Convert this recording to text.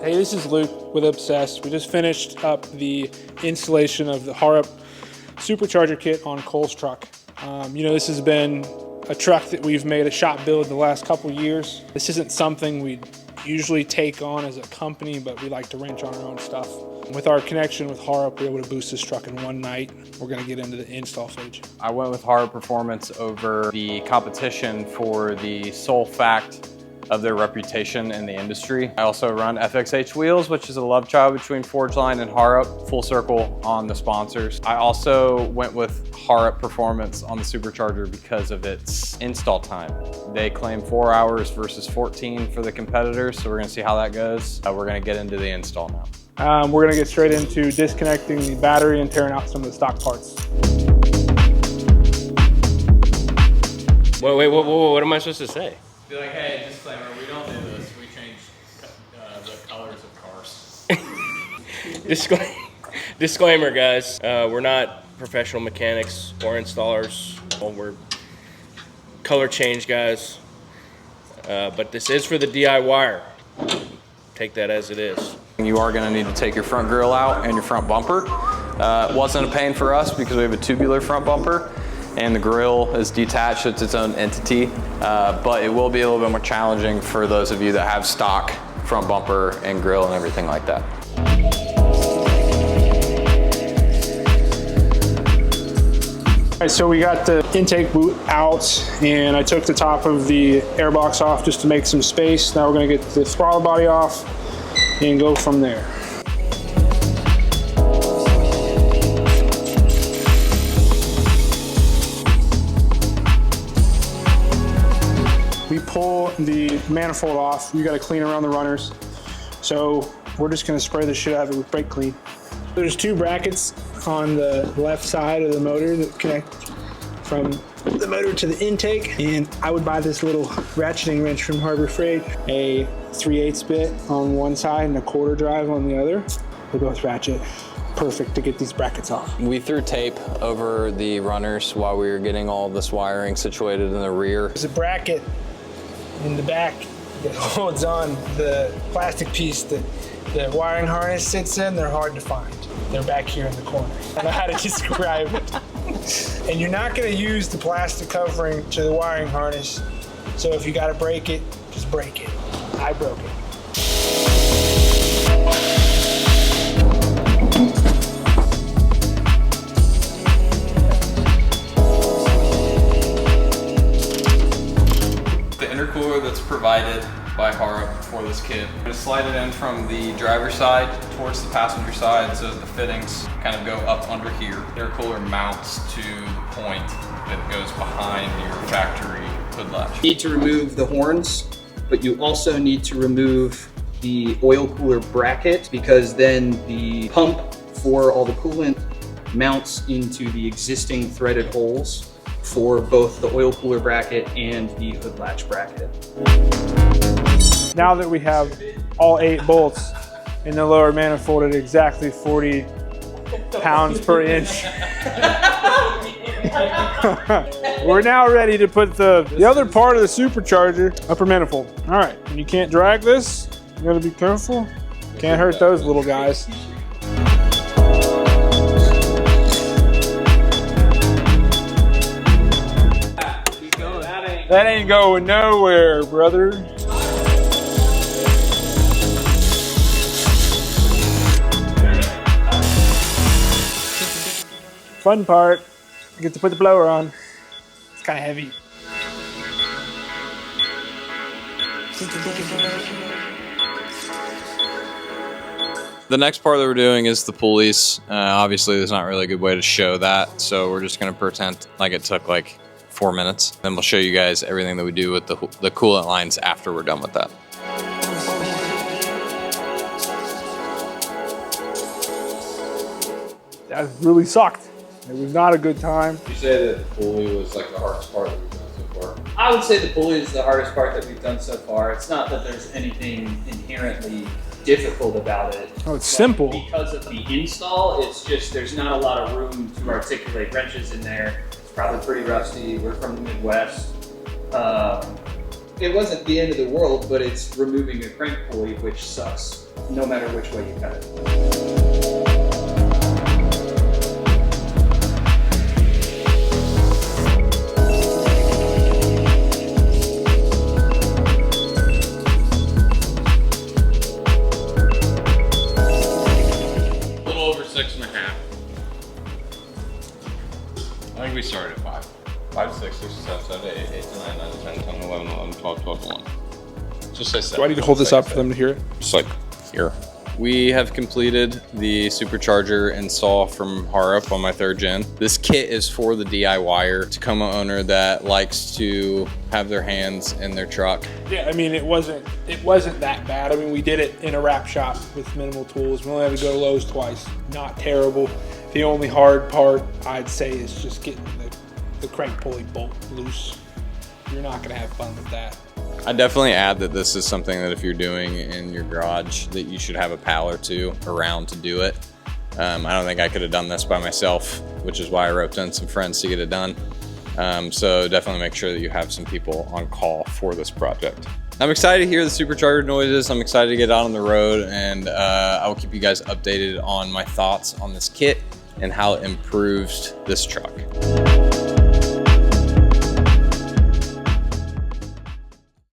Hey, this is Luke with Obsess. We just finished up the installation of the Harrop Supercharger Kit on Cole's truck. You know, this has been a truck that we've made a shop build the last couple years. This isn't something we usually take on as a company, but we like to wrench on our own stuff. With our connection with Harrop, we're able to boost this truck in one night. We're gonna get into the install stage. I went with Harrop Performance over the competition for the sole fact of their reputation in the industry. I also run FXH Wheels, which is a love child between Forgeline and Harrop. Full circle on the sponsors. I also went with Harrop Performance on the Supercharger because of its install time. They claim 4 hours versus 14 for the competitors, so we're gonna see how that goes. We're gonna get into the install now. We're gonna get straight into disconnecting the battery and tearing out some of the stock parts. Wait, what am I supposed to say? Be like, hey, disclaimer, we don't do this. We change the colors of cars. Disclaimer, guys. We're not professional mechanics or installers. We're color change guys. But this is for the DIYer. Take that as it is. You are going to need to take your front grille out and your front bumper. It wasn't a pain for us because we have a tubular front bumper and the grille is detached, it's its own entity, but it will be a little bit more challenging for those of you that have stock front bumper and grille and everything like that. All right, so we got the intake boot out and I took the top of the airbox off just to make some space. Now we're gonna get the throttle body off and go from there. We pull the manifold off. You gotta clean around the runners. So we're just gonna spray the shit out of it with brake clean. There's two brackets on the left side of the motor that connect from the motor to the intake. And I would buy this little ratcheting wrench from Harbor Freight, a 3/8 bit on one side and a quarter drive on the other. They both ratchet. Perfect to get these brackets off. We threw tape over the runners while we were getting all this wiring situated in the rear. There's a bracket in the back that holds on the plastic piece that the wiring harness sits in. They're hard to find. They're back here in the corner. I don't know how to describe it. And you're not gonna use the plastic covering to the wiring harness. So if you gotta break it, just break it. I broke it. The intercooler that's provided by Harrop for this kit. I'm going to slide it in from the driver's side towards the passenger side so that the fittings kind of go up under here. The intercooler mounts to the point that goes behind your factory hood latch. You need to remove the horns, but you also need to remove the oil cooler bracket because then the pump for all the coolant mounts into the existing threaded holes for both the oil cooler bracket and the hood latch bracket. Now that we have all 8 bolts in the lower manifold at exactly 40 pounds per inch, we're now ready to put the other part of the supercharger upper manifold. All right, and you can't drag this. You gotta be careful. Can't hurt those little guys. That ain't going nowhere, brother. Fun part, you get to put the blower on. It's kind of heavy. The next part that we're doing is the pulleys. Obviously, there's not really a good way to show that, so we're just going to pretend like it took like 4 minutes. Then we'll show you guys everything that we do with the coolant lines after we're done with that. That really sucked. It was not a good time. You say that the pulley was like the hardest part that we've done so far? I would say the pulley is the hardest part that we've done so far. It's not that there's anything inherently difficult about it. Oh, it's simple. Because of the install, it's just there's not a lot of room to articulate wrenches in there. It's probably pretty rusty. We're from the Midwest. It wasn't the end of the world, but it's removing a crank pulley, which sucks. no matter which way you cut it. A little over 6.5. I think we started at 5. 5, 6, 6, 7, 7, 8, 8, 9, 9, 10, 10, 11, 11, 12, 12, 1. Just say 7. Do I need to hold this up for them to hear it? Just like here. We have completed the supercharger install from Harrop on my 3rd gen. This kit is for the DIYer, Tacoma owner that likes to have their hands in their truck. Yeah, I mean, it wasn't that bad. I mean, we did it in a wrap shop with minimal tools. We only had to go to Lowe's twice. Not terrible. The only hard part, I'd say, is just getting the crank pulley bolt loose. You're not gonna have fun with that. I definitely add that this is something that if you're doing in your garage, that you should have a pal or two around to do it. I don't think I could have done this by myself, which is why I roped in some friends to get it done. So definitely make sure that you have some people on call for this project. I'm excited to hear the supercharger noises. I'm excited to get out on the road, and I will keep you guys updated on my thoughts on this kit and how it improves this truck.